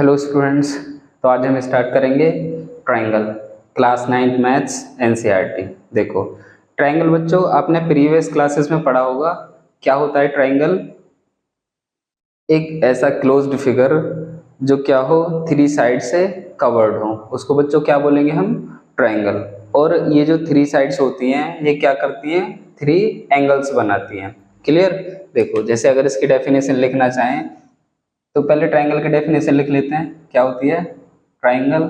Hello students. तो आज हम स्टार्ट करेंगे triangle class 9th maths NCERT. देखो ट्रायंगल बच्चों आपने प्रीवियस क्लासेस में पढ़ा होगा। क्या होता है ट्रायंगल? एक ऐसा क्लोज्ड फिगर जो क्या हो, थ्री साइड से कवर्ड हो, उसको बच्चों क्या बोलेंगे हम? ट्रायंगल। और ये जो थ्री साइड्स होती हैं ये क्या करती हैं? थ्री एंगल्स बनाती हैं। क्लियर? देखो जैसे अगर इसकी डेफिनेशन लिखना चाहें तो पहले ट्रायंगल की डेफिनेशन लिख लेते हैं। क्या होती है triangle?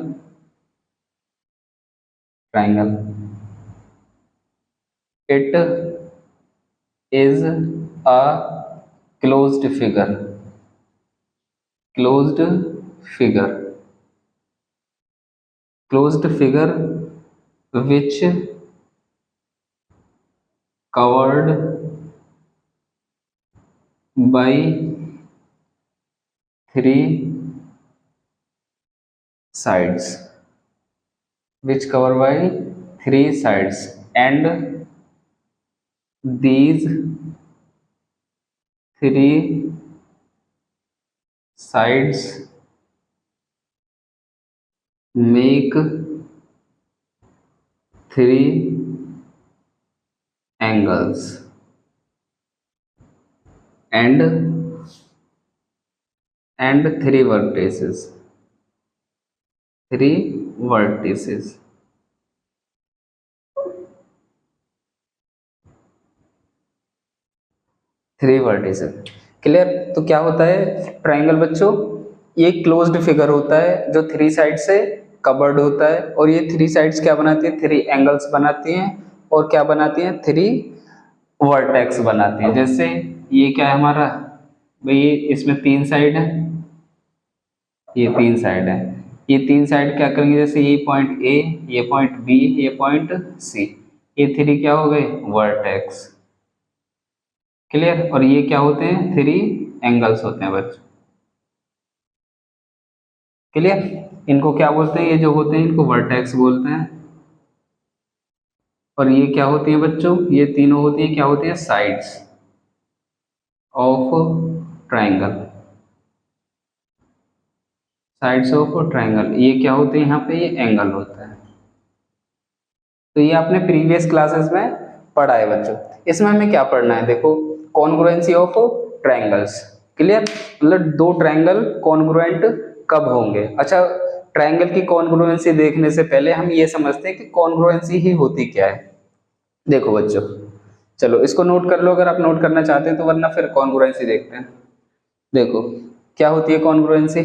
Triangle it is a closed figure. Closed figure. Closed figure which covered by three sides, which covered by three sides, and these three sides make three angles and three vertices. Three vertices. Three vertices. Clear? तो क्या होता है triangle बच्चों? ये closed figure होता है जो three side से कवर्ड होता है, और ये थ्री साइड्स क्या बनाती है? थ्री एंगल्स बनाती हैं। और क्या बनाती हैं? थ्री वर्टेक्स बनाती हैं। जैसे ये क्या है हमारा भाई, इसमें तीन साइड है, ये तीन साइड है। ये तीन साइड क्या करेंगे? जैसे ये पॉइंट ए, ये पॉइंट बी, ये पॉइंट सी, ये थ्री क्या हो गए? वर्टेक्स। क्लियर? और ये क्या होते हैं? थ्री एंगल्स होते हैं बच्चों। क्लियर? इनको क्या बोलते हैं? ये जो होते हैं इनको वर्टेक्स बोलते हैं। और ये क्या होती हैं बच्चों? ये तीनों होती हैं क्या होती हैं? Sides of triangle. Sides of triangle ये क्या होते हैं? यहाँ पे ये एंगल होता है। तो ये आपने प्रीवियस क्लासेस में पढ़ा है बच्चों। इसमें हमें क्या पढ़ना है? देखो कॉन्ग्रुएंसी ऑफ ट्रायंगल्स। क्लियर? मतलब दो ट्रायंगल कॉन्ग्रुएंट कब होंगे। अच्छा, ट्रायंगल की कॉन्ग्रुएंसी देखने से पहले हम ये समझते हैं कि कॉन्ग्रुएंसी ही होती क्या है। देखो बच्चों, चलो इसको नोट कर लो अगर आप नोट करना चाहते हैं तो, वरना फिर कॉन्ग्रुएंसी देखते हैं। देखो क्या होती है कॉन्ग्रुएंसी?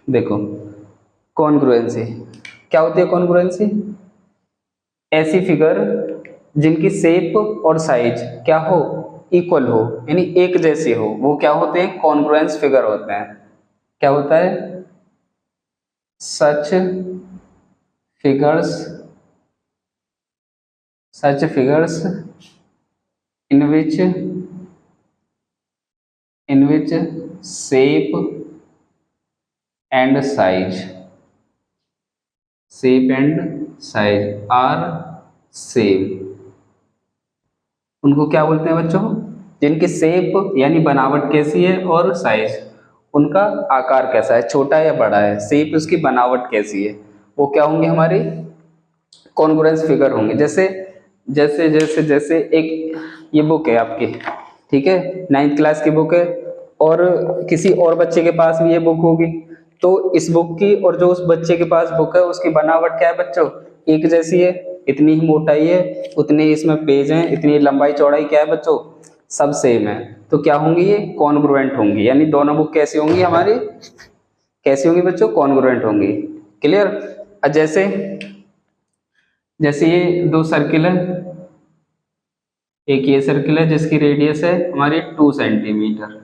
देखो कॉन्ग्रुएंसी क्या होती है? कॉन्ग्रुएंसी ऐसी फिगर जिनकी शेप और साइज क्या हो? इक्वल हो, यानी एक जैसी हो, वो क्या होते हैं? कॉन्ग्रुएंस फिगर होते हैं। क्या होता है? Such figures, such figures in which shape and size, shape and size are same. उनको क्या बोलते हैं बच्चों? जिनकी शेप यानी बनावट कैसी है और साइज उनका आकार कैसा है, छोटा या बड़ा है, शेप उसकी बनावट कैसी है, वो क्या होंगे? हमारी कॉन्ग्रुएंस फिगर होंगे। जैसे जैसे जैसे जैसे एक ये बुक है आपकी, ठीक है, 9th क्लास की बुक है, और किसी और बच्चे के पास भी ये बुक होगी, तो इस बुक की और जो उस बच्चे के पास बुक है उसकी बनावट क्या है बच्चों? एक जैसी है। इतनी ही मोटाई है, उतने ही इसमें पेज हैं, इतनी लंबाई चौड़ाई क्या है बच्चों? सब सेम है। तो क्या होंगी? ये कॉन्ग्रुएंट होंगी, यानी दोनों बुक कैसी होंगी हमारी? कैसी होंगी बच्चों? कॉन्ग्रुएंट होंगी। क्लियर? जैसे जैसे ये दो सर्किल है, एक ये सर्किल है जिसकी रेडियस है हमारी 2 सेंटीमीटर,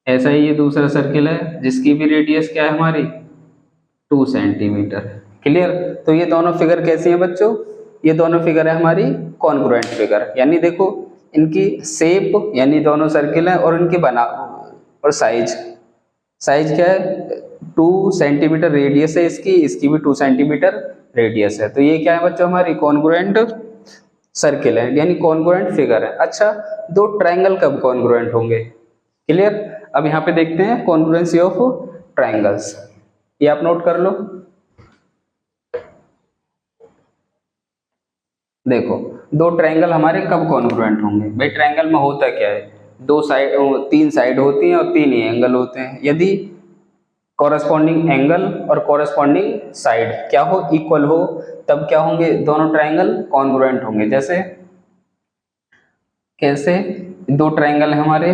ऐसा ही ये दूसरा सर्किल है जिसकी भी रेडियस क्या है हमारी? 2 सेंटीमीटर। क्लियर? तो ये दोनों फिगर कैसी हैं बच्चों? ये दोनों फिगर है हमारी कॉन्ग्रुएंट फिगर। यानी देखो इनकी शेप, यानी दोनों सर्किल हैं, और इनकी बना और साइज, साइज क्या है, 2 सेंटीमीटर रेडियस है इसकी, इसकी भी 2 सेंटीमीटर रेडियस है। तो ये क्या है बच्चों, हमारी कॉन्ग्रुएंट सर्किल है, यानी कॉन्ग्रुएंट फिगर है। अच्छा, दो ट्रायंगल कब कॉन्ग्रुएंट होंगे? क्लियर। अब यहाँ पे देखते हैं कॉन्ग्रुएंसी ऑफ ट्रायंगल्स, ये आप नोट कर लो। देखो, दो ट्रायंगल हमारे कब कॉन्ग्रुएंट होंगे? भाई ट्रायंगल में होता क्या है, दो साइड, 3 साइड होती हैं और 3 ही एंगल होते हैं। यदि कॉरेस्पॉन्डिंग एंगल और कॉरेस्पॉन्डिंग साइड क्या हो, इक्वल हो, तब क्या होंगे, दोनों ट्रायंगल कॉन्ग्रुएंट होंगे। जैसे कैसे, दो ट्रायंगल है हमारे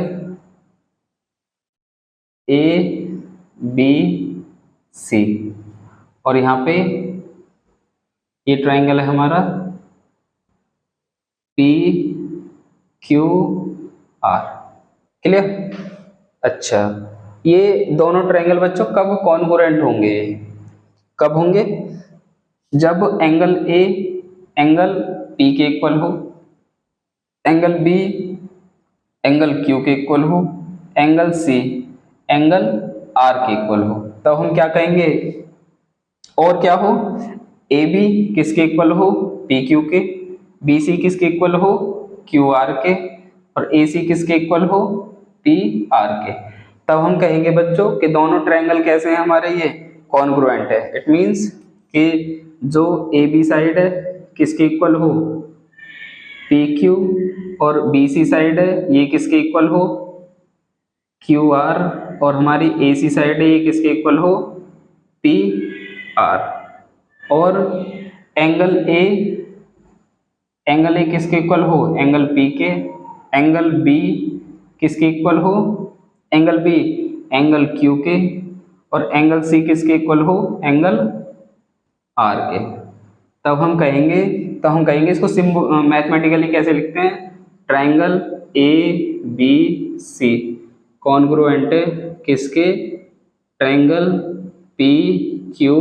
ए बी सी, और यहाँ पे ये ट्रायंगल है हमारा पी क्यू आर। क्लियर। अच्छा, ये दोनों ट्रायंगल बच्चों कब कॉन्ग्रुएंट होंगे? कब होंगे? जब एंगल ए एंगल पी के इक्वल हो, एंगल बी एंगल क्यू के इक्वल हो, एंगल सी एंगल आर के इक्वल हो, तब हम क्या कहेंगे? और क्या हो, ए बी किसके इक्वल हो, पी क्यू के, बी सी किसके इक्वल हो, क्यू आर के, और ए सी किसके इक्वल हो, पी आर के, तब हम कहेंगे बच्चों कि दोनों ट्रायंगल कैसे हैं हमारे, ये कॉन्ग्रुएंट है। इट मींस कि जो ए बी साइड है किसके इक्वल हो, पी क्यू, और बी सी साइड है ये किसके इक्वल हो, क्यू आर, और हमारी ए सी साइड है ये किसके इक्वल हो, पी आर। और एंगल ए किसके इक्वल हो, एंगल पी के, एंगल बी किसके इक्वल हो, एंगल बी एंगल क्यू के, और एंगल सी किसके इक्वल हो, एंगल आर के, तब हम कहेंगे इसको मैथमेटिकली कैसे लिखते हैं, triangle A B C congruent किसके, ट्रायंगल पी क्यू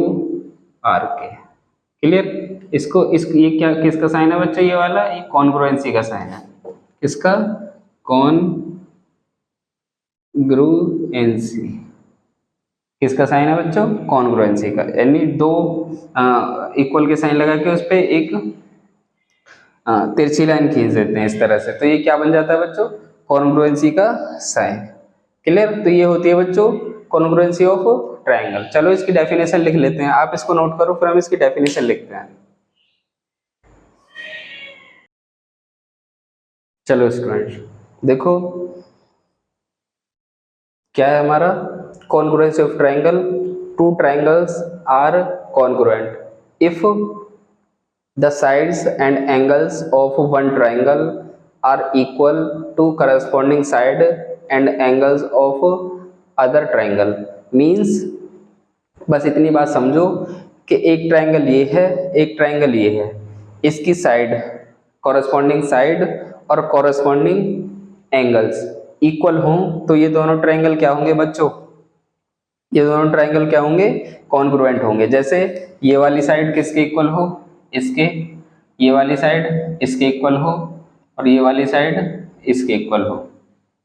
आर के। क्लियर। ये क्या, किसका साइन है बच्चा, ये वाला, ये कॉन्ग्रुएंसी का साइन है। किसका? कॉन्ग्रुएंसी। किसका साइन है बच्चों? कॉन्ग्रुएंसी का, यानी दो इक्वल के साइन लगा के उस पे एक तिरछी लाइन खींच देते हैं इस तरह से, तो ये क्या बन जाता है बच्चों, कॉन्ग्रुएंसी का साइन। क्लियर। तो ये होती है बच्चों कॉन्ग्रुएंसी ऑफ ट्रायंगल। चलो इसकी डेफिनेशन लिख लेते हैं, आप इसको नोट करो, फिर हम इसकी डेफिनेशन लिखते हैं। चलो स्टूडेंट देखो क्या है हमारा, congruency of triangle, two triangles are congruent if the sides and angles of one triangle are equal to corresponding side and angles of other triangle। means बस इतनी बात समझो कि एक ट्रायंगल ये है, एक ट्रायंगल ये है, इसकी साइड, कॉरेस्पॉन्डिंग साइड और कॉरेस्पॉन्डिंग एंगल्स इक्वल हों, तो ये दोनों ट्रायंगल क्या होंगे बच्चों, ये दोनों ट्रायंगल क्या होंगे, कॉन्ग्रुएंट होंगे। जैसे ये वाली साइड किसके इक्वल हो, इसके, ये वाली साइड इसके इक्वल हो, और ये वाली साइड इसके इक्वल हो।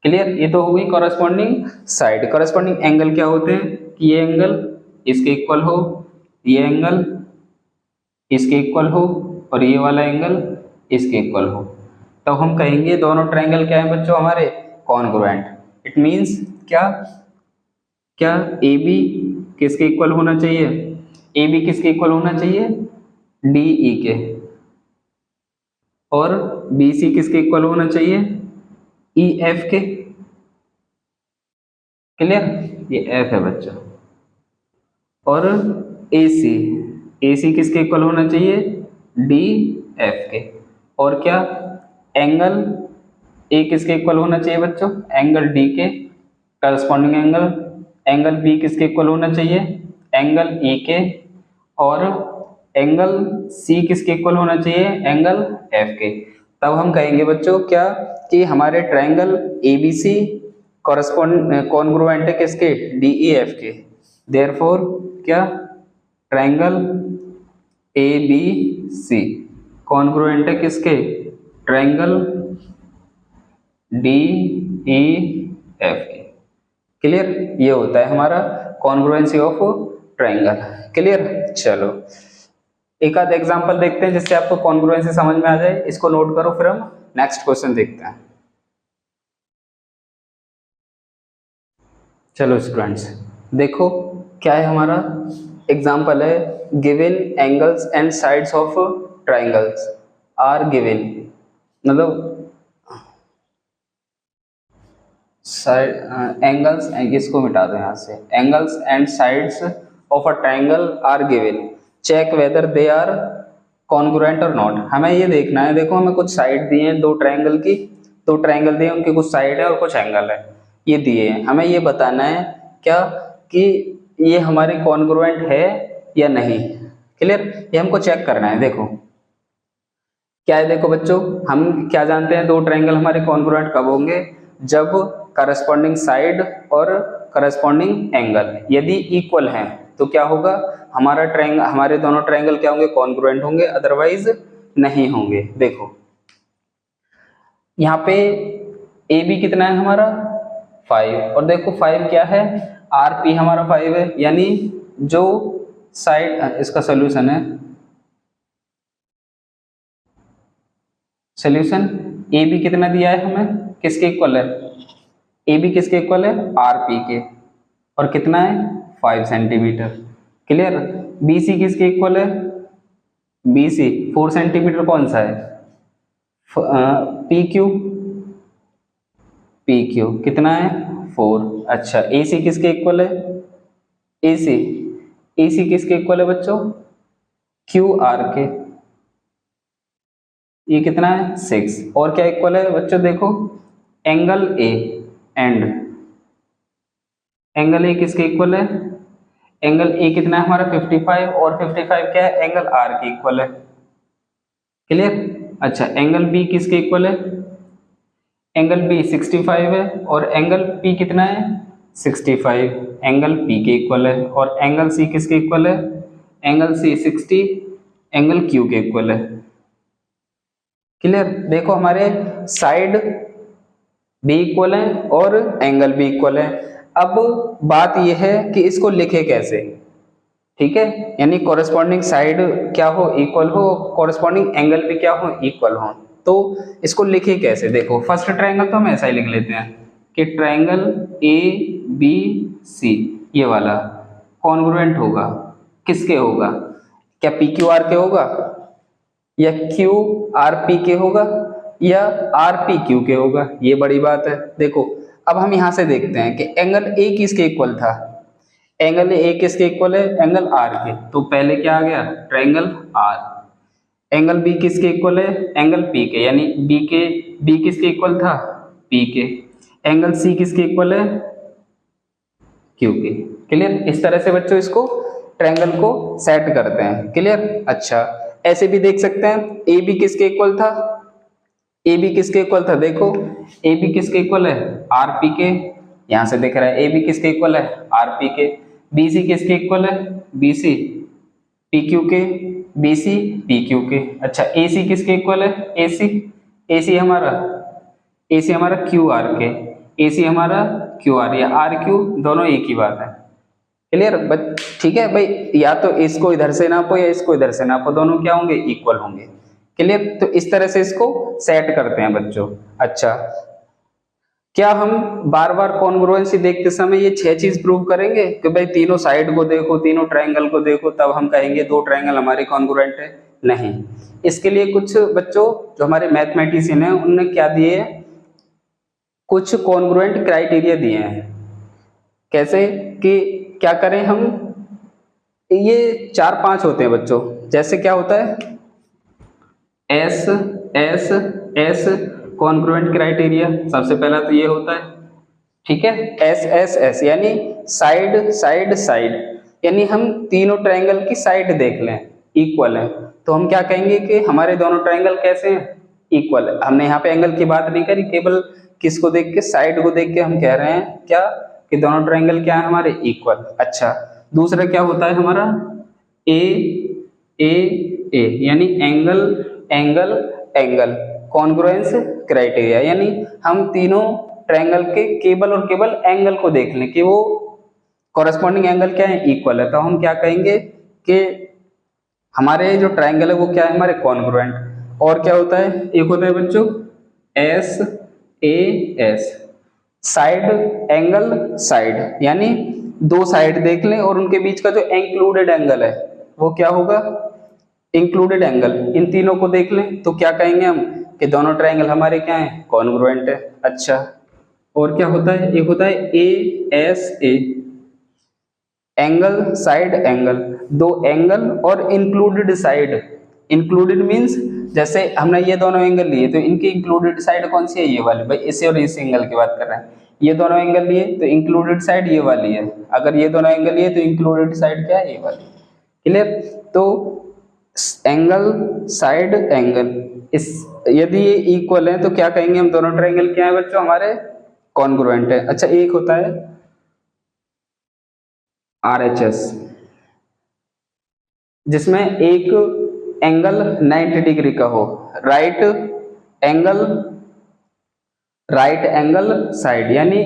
क्लियर। ये तो हो गई कॉरेस्पॉन्डिंग साइड। कॉरेस्पॉन्डिंग एंगल क्या होते हैं कि ये एंगल इसके इक्वल हो, ये एंगल इसके इक्वल हो, और ये वाला एंगल इसके इक्वल हो, तो हम कहेंगे दोनों ट्रायंगल क्या है बच्चों हमारे, कॉन्ग्रुएंट। इट मींस क्या, क्या ए बी किसके इक्वल होना चाहिए, ए बी किसके इक्वल होना चाहिए, डी ई के, और बी सी किसके इक्वल होना चाहिए, ई एफ के। क्लियर। ये एफ है बच्चों। और ए सी किसके इक्वल होना चाहिए, डी एफ के। और क्या, एंगल ए किसके इक्वल होना चाहिए बच्चों, एंगल डी के करस्पॉन्डिंग एंगल, एंगल बी किसके इक्वल होना चाहिए, एंगल ई के, और एंगल सी किसके इक्वल होना चाहिए, एंगल एफ के। तब हम कहेंगे बच्चों क्या, कि हमारे triangle A B C congruent है किसके, डी ई एफ के। देयरफॉर क्या, triangle A B C congruent है किसके, ट्रायंगल डी ई एफ के। क्लियर, ये होता है हमारा कॉन्ग्रुएंसी ऑफ ट्रायंगल। क्लियर, चलो एक आध एग्जांपल देखते हैं जिससे आपको कॉन्ग्रुएंसी समझ में आ जाए। इसको नोट करो, फिर हम नेक्स्ट क्वेश्चन देखते हैं। चलो स्टूडेंट्स देखो क्या है हमारा एग्जांपल है, given angles and sides of triangles are given, मतलब एंगल्स, इसको मिटा दो यहाँ से, angles and sides of a triangle are given, check whether they are congruent और नॉट। हमें ये देखना है, देखो हमें कुछ साइड दिए हैं दो ट्रायंगल की, दो ट्रायंगल दिए, उनकी कुछ साइड है और कुछ एंगल है, ये दिए हैं। हमें ये बताना है क्या कि ये हमारे कॉन्ग्रुएंट है या नहीं। क्लियर, ये हमको चेक करना है। देखो क्या है, देखो बच्चों हम क्या जानते हैं, दो ट्रायंगल हमारे कॉन्ग्रुएंट कब होंगे, जब करस्पॉन्डिंग साइड और करस्पॉन्डिंग एंगल यदि इक्वल हैं तो क्या होगा, हमारा ट्रायंगल, हमारे दोनों ट्रायंगल क्या होंगे, कॉन्ग्रुएंट होंगे, अदरवाइज नहीं होंगे। देखो यहाँ पे ए बी कितना है हमारा 5, और देखो 5 क्या है, आर पी हमारा 5 है, यानी जो साइड, इसका सोल्यूशन है, सोल्यूशन ए बी कितना दिया है हमें, किसके इक्वल है, ए बी किसके इक्वल है, आर पी के, और कितना है 5 सेंटीमीटर। क्लियर, बी सी किसके इक्वल है, बी सी 4 सेंटीमीटर, कौन सा है, पी क्यू, पी क्यू कितना है 4। अच्छा ए सी किसके इक्वल है, ए सी किसके इक्वल है बच्चों, क्यू आर के, ये कितना है 6। और क्या इक्वल है बच्चों, देखो angle A and angle A किसके इक्वल है, एंगल ए कितना है हमारा 55, और 55 क्या है, एंगल आर के इक्वल है। क्लियर, अच्छा एंगल बी किसके इक्वल है, एंगल बी 65 है, और एंगल पी कितना है 65, एंगल पी के इक्वल है, और एंगल सी किसके इक्वल है, एंगल सी 60, एंगल क्यू के इक्वल है। क्लियर, देखो हमारे साइड भी इक्वल है और एंगल भी इक्वल है। अब बात यह है कि इसको लिखे कैसे, ठीक है, यानी कॉरेस्पॉन्डिंग साइड क्या हो, इक्वल हो, कॉरेस्पॉन्डिंग एंगल भी क्या हो, इक्वल हो, तो इसको लिखे कैसे। देखो फर्स्ट ट्रायंगल तो हम ऐसा ही लिख लेते हैं कि ट्रायंगल ए बी सी ये वाला कॉन्ग्रुएंट होगा, किसके होगा, क्या पी क्यू आर के होगा, या क्यू आर पी के होगा, या आर पी क्यू के होगा, ये बड़ी बात है। देखो अब हम यहां से देखते हैं कि एंगल ए किसके इक्वल था, एंगल ए किसके इक्वल है, एंगल आर के, तो पहले क्या आ गया ट्रायंगल आर। एंगल बी किसके इक्वल है, एंगल पी के, यानी बी किसके इक्वल था, पी के। एंगल सी किसके इक्वल है, क्यू के। क्लियर, इस तरह से बच्चों इसको ट्रायंगल को सेट करते हैं। क्लियर, अच्छा ऐसे भी देख सकते हैं, ए बी किसके इक्वल था, ए बी किसके इक्वल था, देखो ए बी किसके इक्वल है, आर पी के, यहां से दिख रहा है ए बी किसके इक्वल है, आर पी के। बी सी किसके इक्वल है, बी सी पी क्यू के, बी सी पी क्यू के। अच्छा ए सी किसके इक्वल है, ए सी हमारा क्यू आर के, ए सी हमारा क्यू आर, या आर क्यू दोनों एक ही बात है। क्लियर, बट ठीक है भाई, या तो इसको इधर से नापो या इसको इधर से नापो, दोनों क्या होंगे, इक्वल होंगे। क्लियर, तो इस तरह से इसको सेट करते हैं बच्चों। अच्छा क्या हम बार बार कॉन्ग्रुएंसी देखते समय ये 6 चीज प्रूव करेंगे कि भाई तीनों साइड को देखो, तीनों ट्रायंगल को देखो, तब हम कहेंगे दो ट्रायंगल हमारे कॉन्ग्रुएंट है? नहीं, इसके लिए कुछ बच्चों जो हमारे मैथमेटिशियन है उन्होंने क्या दिए है, कुछ कॉन्ग्रुएंट क्राइटेरिया दिए हैं। कैसे कि क्या करें हम, ये 4-5 होते हैं बच्चों। जैसे क्या होता है, S S S congruent criteria, सबसे पहला तो ये होता है, ठीक है, एस एस एस यानी साइड साइड साइड, यानी हम तीनों ट्रायंगल की साइड देख लें इक्वल है, तो हम क्या कहेंगे कि हमारे दोनों ट्रायंगल कैसे हैं, इक्वल है। हमने यहाँ पे एंगल की बात नहीं करी, केवल किसको देख के, साइड को देख के हम कह रहे हैं क्या कि दोनों ट्रायंगल क्या है हमारे, इक्वल। अच्छा दूसरा क्या होता है हमारा, ए ए ए यानी angle angle angle congruence criteria, यानी हम तीनों ट्रायंगल के केवल और केवल एंगल को देख लें कि वो कॉरेस्पॉन्डिंग एंगल क्या है, इक्वल है, तो हम क्या कहेंगे कि हमारे जो ट्रायंगल है वो क्या है, हमारे कॉन्ग्रुएंट। और क्या होता है, एक होता है बच्चों S A S, side angle side, यानी दो साइड देख लें और उनके बीच का जो इंक्लूडेड एंगल है वो क्या होगा, इंक्लूडेड एंगल। इन तीनों को देख लें तो क्या कहेंगे हम कि दोनों ट्रायंगल हमारे क्या हैं, कॉन्ग्रुएंट है। अच्छा, और क्या होता है, एक होता है A S A, angle side angle, दो एंगल और इंक्लूडेड साइड। इंक्लूडेड मींस जैसे हमने ये दोनों एंगल लिए तो इनकी इंक्लूडेड साइड कौन सी है, ये वाली, भाई इसे और इस एंगल की बात कर रहे हैं। ये दोनों एंगल लिए तो इंक्लूडेड साइड ये वाली है, अगर ये दोनों एंगल लिए तो इंक्लूडेड साइड क्या है, ये वाली। क्लियर? तो एंगल साइड एंगल, इस यदि ये इक्वल है तो क्या कहेंगे हम, दोनों ट्रायंगल क्या है बच्चों, हमारे कॉन्ग्रुएंट है। अच्छा, एक होता है RHS, जिसमें एक एंगल 90 डिग्री का हो, right angle, right angle side, यानी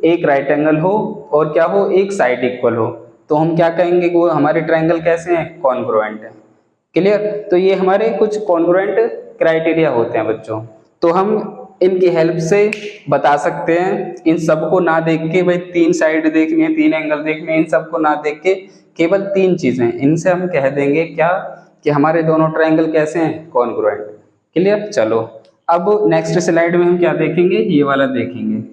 एक राइट एंगल हो और क्या हो, एक साइड इक्वल हो, तो हम क्या कहेंगे कि वो हमारे ट्रायंगल कैसे हैं, कॉन्ग्रुएंट है। क्लियर? तो ये हमारे कुछ कॉन्ग्रुएंट क्राइटेरिया होते हैं बच्चों, तो हम इनकी हेल्प से बता सकते हैं। इन सबको ना देख के, भाई तीन साइड देखनी है, तीन एंगल देखने हैं, इन सबको ना देख के केवल तीन चीजें, इनसे हम कह देंगे क्या कि हमारे दोनों ट्रायंगल कैसे हैं, कॉन्ग्रुएंट। क्लियर? चलो अब नेक्स्ट स्लाइड में हम क्या देखेंगे, ये वाला देखेंगे,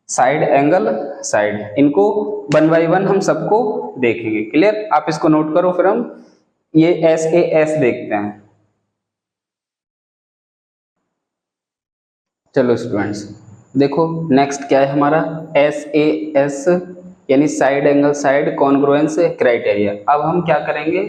साइड एंगल साइड। इनको वन बाई वन हम सबको देखेंगे। क्लियर? आप इसको नोट करो, फिर हम ये SAS देखते हैं। चलो स्टूडेंट्स देखो, नेक्स्ट क्या है हमारा, SAS यानी side angle side congruence criteria. अब हम क्या करेंगे,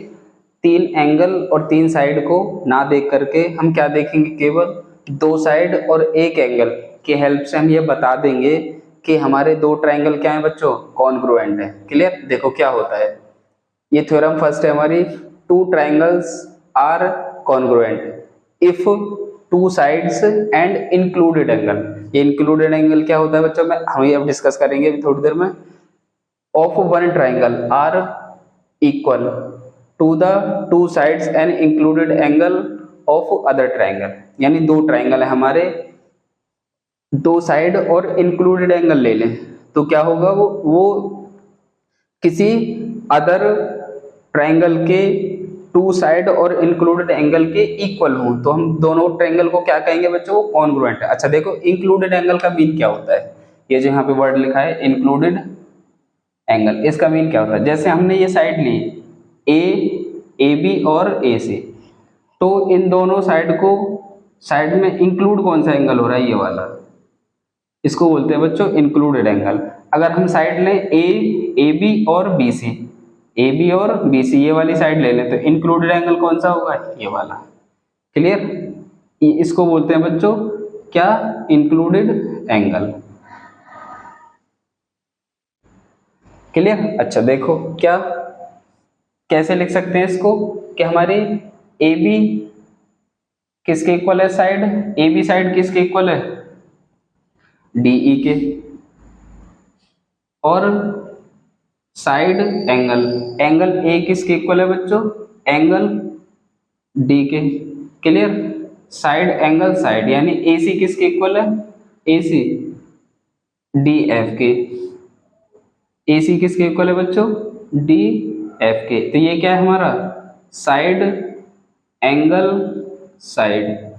तीन एंगल और तीन साइड को ना देख करके हम क्या देखेंगे, केवल दो साइड और एक एंगल की हेल्प से हम ये बता देंगे कि हमारे दो ट्रायंगल क्या है बच्चों, कॉन्ग्रुएंट है। क्लियर? देखो क्या होता है, ये थ्योरम फर्स्ट है हमारी, two triangles are congruent if two sides and included angle. ये इंक्लूडेड एंगल क्या होता है बच्चों, में हम ये अब डिस्कस करेंगे अभी थोड़ी देर में। Of one triangle are equal to the two sides and included angle of other triangle, यानी दो ट्रायंगल है हमारे, दो साइड और इंक्लूडेड एंगल ले लें तो क्या होगा, वो किसी अदर ट्रायंगल के टू साइड और इंक्लूडेड एंगल के इक्वल हों तो हम दोनों ट्रायंगल को क्या कहेंगे बच्चों, वो कॉन्ग्रुएंट है। अच्छा देखो, इंक्लूडेड एंगल का मीन क्या होता है, ये जो यहाँ पे वर्ड लिखा है इंक्लूडेड एंगल, इसका मीन क्या होता है, जैसे हमने ये साइड ली AB और AC, तो इन दोनों साइड को, साइड में इंक्लूड कौन सा एंगल हो रहा है, ये वाला, इसको बोलते हैं बच्चों इंक्लूडेड एंगल। अगर हम साइड लें AB और BC, AB और BC ये वाली साइड ले लें तो इंक्लूडेड एंगल कौन सा होगा, ये वाला। क्लियर? इसको बोलते हैं बच्चों क्या, इंक्लूडेड एंगल। क्लियर? अच्छा देखो क्या, कैसे लिख सकते हैं इसको कि हमारी AB किसके इक्वल है साइड, AB साइड किसके इक्वल है, DE के, और साइड एंगल, एंगल A किसके इक्वल है बच्चों, एंगल D के। क्लियर? साइड एंगल साइड यानी AC किसके इक्वल है, AC DF के, AC किसके इक्वल है बच्चों, DF के। तो ये क्या है हमारा, side angle side.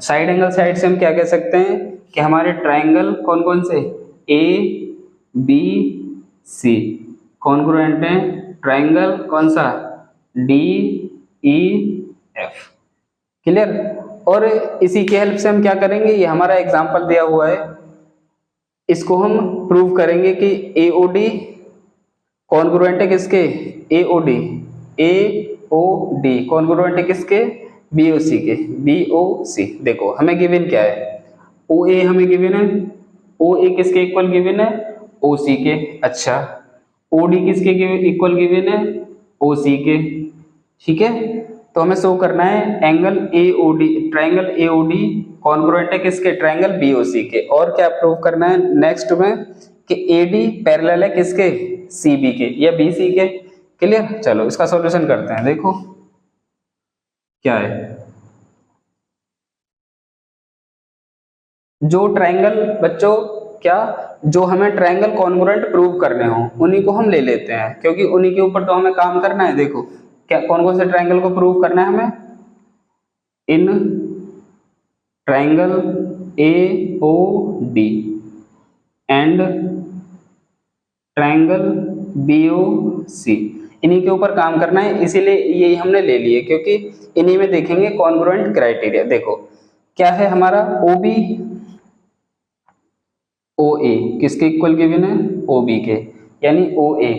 Side angle side से हम क्या कह सकते हैं कि हमारे ट्रायंगल कौन कौन से, ABC कॉन्ग्रुएंट है, ट्रायंगल कौन सा, DEF। क्लियर? और इसी की हेल्प से हम क्या करेंगे, ये हमारा एग्जांपल दिया हुआ है, इसको हम प्रूव करेंगे कि AOD कॉन्ग्रुएंट है किसके, AOD कॉन्ग्रुएंट है किसके, BOC के, BOC। देखो हमें गिवन क्या है, OA हमें गिवन है, OA किसके इक्वल गिवन है, OC के। अच्छा, OD किसके इक्वल गिवन है, OC के। ठीक है? तो हमें शो करना है angle AOD, triangle AOD congruent है किसके, ट्रायंगल BOC के। और क्या प्रूव करना है नेक्स्ट में कि AD पैरेलल है किसके, CB के या BC के। क्लियर, चलो इसका सॉल्यूशन करते हैं। देखो क्या है, जो ट्रायंगल बच्चों क्या, जो हमें ट्रायंगल कॉन्ग्रुएंट प्रूव करने हो उन्हीं को हम ले लेते हैं, क्योंकि उन्हीं के ऊपर तो हमें काम करना है। देखो क्या, कौन कौन से ट्रायंगल को प्रूव करना है हमें, in triangle AOD and triangle BOC, इन्हीं के ऊपर काम करना है, इसीलिए यही हमने ले लिए, क्योंकि इन्हीं में देखेंगे कॉन्ग्रुएंट क्राइटेरिया। देखो क्या है हमारा, OB OA किसके इक्वल गिवन है, OB के, यानी OA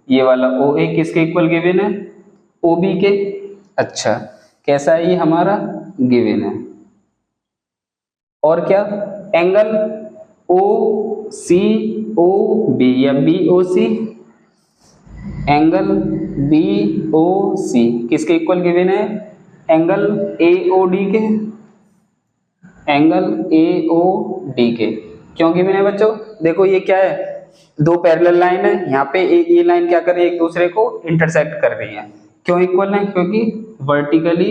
ये वाला OA किसके इक्वल गिवन है, OB के। अच्छा कैसा है ये हमारा गिवन है। और क्या, एंगल OCOB या BOC, एंगल BOC किसके इक्वल गिवन है, एंगल AOD के, एंगल AOD के। क्यों गिवन है बच्चों, देखो ये क्या है, दो पैरेलल लाइन है, यहाँ पे ये लाइन क्या कर रही है, एक दूसरे को इंटरसेक्ट कर रही है। क्यों इक्वल है, क्योंकि वर्टिकली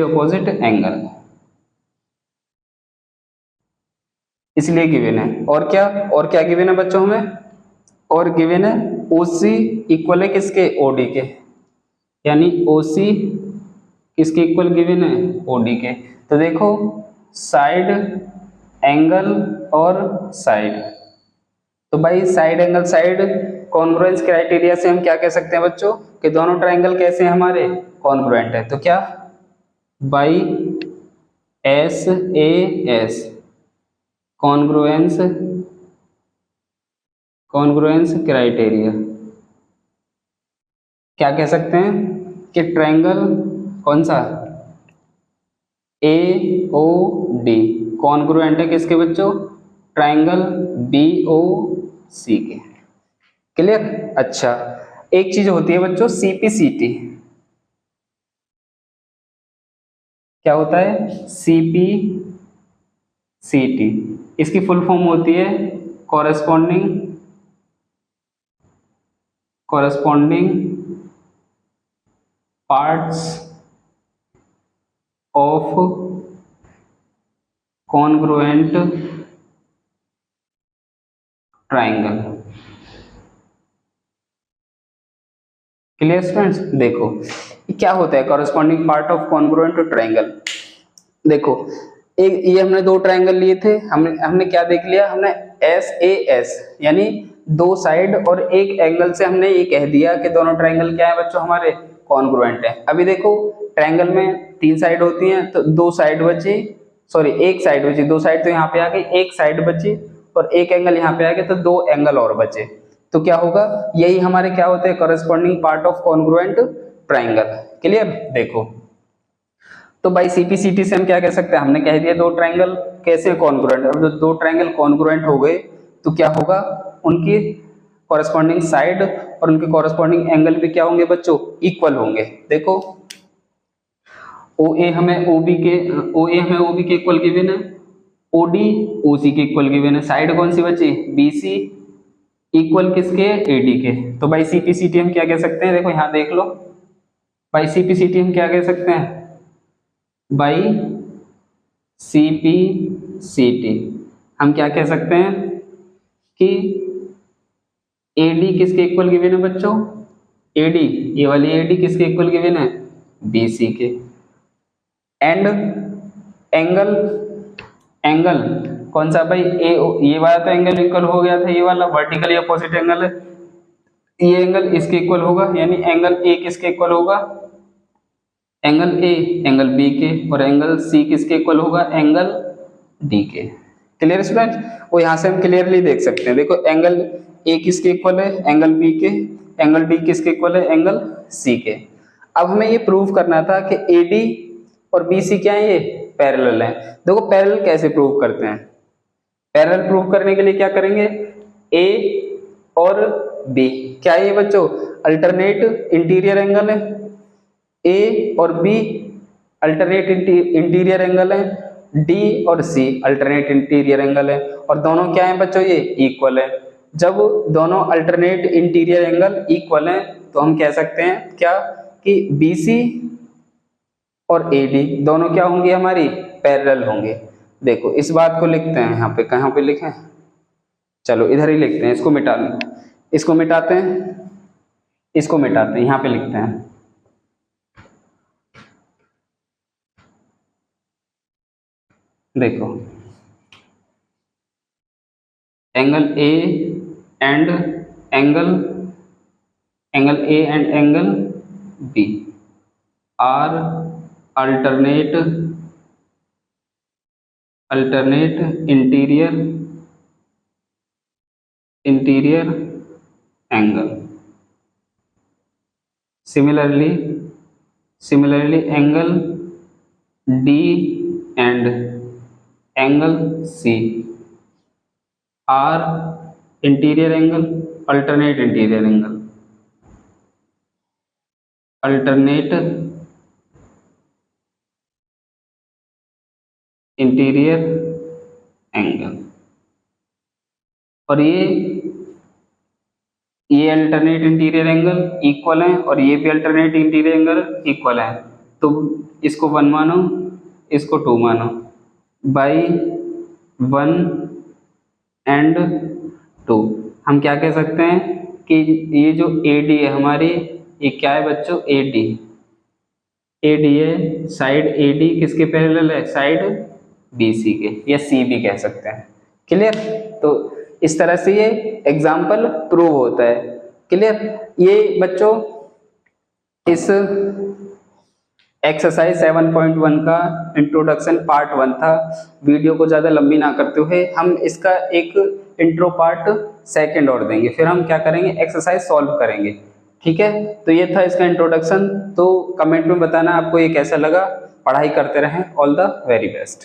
ऑपोजिट एंगल, इसलिए गिवन है। और क्या गिवन है बच्चों हमें, और गिवन है OC इक्वल है किसके, OD के, यानी OC किसके इक्वल गिवन है, OD के। तो देखो साइड एंगल और साइड, तो भाई side angle side congruence criteria से हम क्या कह सकते हैं बच्चों कि दोनों ट्रायंगल कैसे हैं हमारे, कॉन्ग्रुएंट है। तो क्या, बाई SAS कॉन्ग्रुएंस क्राइटेरिया क्या कह सकते हैं कि ट्रायंगल कौन सा, AOD कॉन्ग्रुएंट है किसके बच्चों, ट्रायंगल BOC के। क्लियर। अच्छा एक चीज होती है बच्चों CPCT, क्या होता है CPCT, इसकी फुल फॉर्म होती है corresponding parts of congruent triangle. Clear students, देखो क्या होता है corresponding part of congruent triangle. देखो एक ये हमने दो ट्रायंगल लिए थे, हमने क्या देख लिया, हमने SAS यानी दो साइड और एक एंगल से हमने ये कह दिया कि दोनों ट्रायंगल क्या है बच्चों हमारे, कॉन्ग्रुएंट है। अभी देखो ट्रायंगल में तीन साइड होती हैं, तो दो साइड बची, सॉरी एक साइड बची, दो साइड तो यहाँ पे आ गई, एक साइड बची और एक एंगल यहाँ पे आ गया, तो दो एंगल और बचे। तो क्या होगा, यही हमारे क्या होते हैं corresponding part of congruent triangle. Clear. देखो तो बाई CPCT से हम क्या कह सकते हैं, हमने कह दिया दो ट्रायंगल कैसे कॉन्ग्रुएंट। अब जब दो ट्रायंगल कॉन्ग्रुएंट हो गए तो क्या होगा, उनकी कॉरेस्पॉन्डिंग साइड और उनके कॉरेस्पॉन्डिंग एंगल भी क्या होंगे बच्चों, इक्वल होंगे। देखो OA हमें OB के इक्वल गिवन है, OD OC के इक्वल गिवन है, साइड कौन सी बची, BC इक्वल किसके, AD के। तो बाई CPCT हम क्या कह सकते हैं, देखो यहाँ देख लो, बाई CPCT हम क्या कह सकते हैं, बाई CPCT हम क्या कह सकते हैं कि AD किसके इक्वल गिवन है बच्चों, AD ये वाली AD किसके इक्वल गिवन है, BC के। एंड एंगल कौन सा भाई, ये वाला तो एंगल इक्वल हो गया था, ये वाला वर्टिकली अपोजिट एंगल है, ये एंगल इसके इक्वल होगा, यानी एंगल A किसके इक्वल होगा, एंगल A एंगल B के, और एंगल C किसके इक्वल होगा, एंगल D के। क्लियर स्टूडेंट, वो यहाँ से हम क्लियरली देख सकते हैं। देखो एंगल A किसके इक्वल है, एंगल B के, एंगल D किसके इक्वल है, एंगल C के। अब हमें ये प्रूव करना था कि AD और BC क्या है, ये पैरेलल है। देखो पैरेलल कैसे प्रूव करते हैं, पैरेलल प्रूव करने के लिए क्या करेंगे, ए और बी क्या है ये बच्चों, अल्टरनेट इंटीरियर एंगल है, ए और बी अल्टरनेट इंटीरियर एंगल है, डी और सी अल्टरनेट इंटीरियर एंगल है, और दोनों क्या है बच्चों, ये इक्वल है। जब दोनों अल्टरनेट इंटीरियर एंगल इक्वल हैं तो हम कह सकते हैं क्या कि BC और AD दोनों क्या होंगी, हमारी पैरेलल होंगे। देखो इस बात को लिखते हैं यहाँ पे, कहाँ पे लिखें, चलो इधर ही लिखते हैं, इसको मिटा लें, इसको मिटाते हैं, इसको मिटाते हैं, यहाँ पे लिखते हैं। देखो angle A and angle A and angle B are alternate interior angle. Similarly angle D and angle C are interior angle, alternate interior angle, alternate interior angle. और ये अल्टरनेट इंटीरियर एंगल इक्वल है और ये भी alternate interior angle equal है, तो इसको 1 मानो, इसको 2 मानो, बाई 1 एंड 2 हम क्या कह सकते हैं कि ये जो AD है हमारी, ये क्या है बच्चों, AD है, साइड AD किसके पैरेलल है, साइड BC के, या C भी कह सकते हैं। क्लियर, तो इस तरह से ये एग्जाम्पल प्रूव होता है। क्लियर, ये बच्चों इस एक्सरसाइज 7.1 का इंट्रोडक्शन पार्ट 1 था। वीडियो को ज़्यादा लंबी ना करते हुए हम इसका एक इंट्रो पार्ट 2 और देंगे, फिर हम क्या करेंगे, एक्सरसाइज सॉल्व करेंगे। ठीक है, तो ये था इसका इंट्रोडक्शन। तो कमेंट में बताना आपको ये कैसा लगा। पढ़ाई करते रहें। All the very best.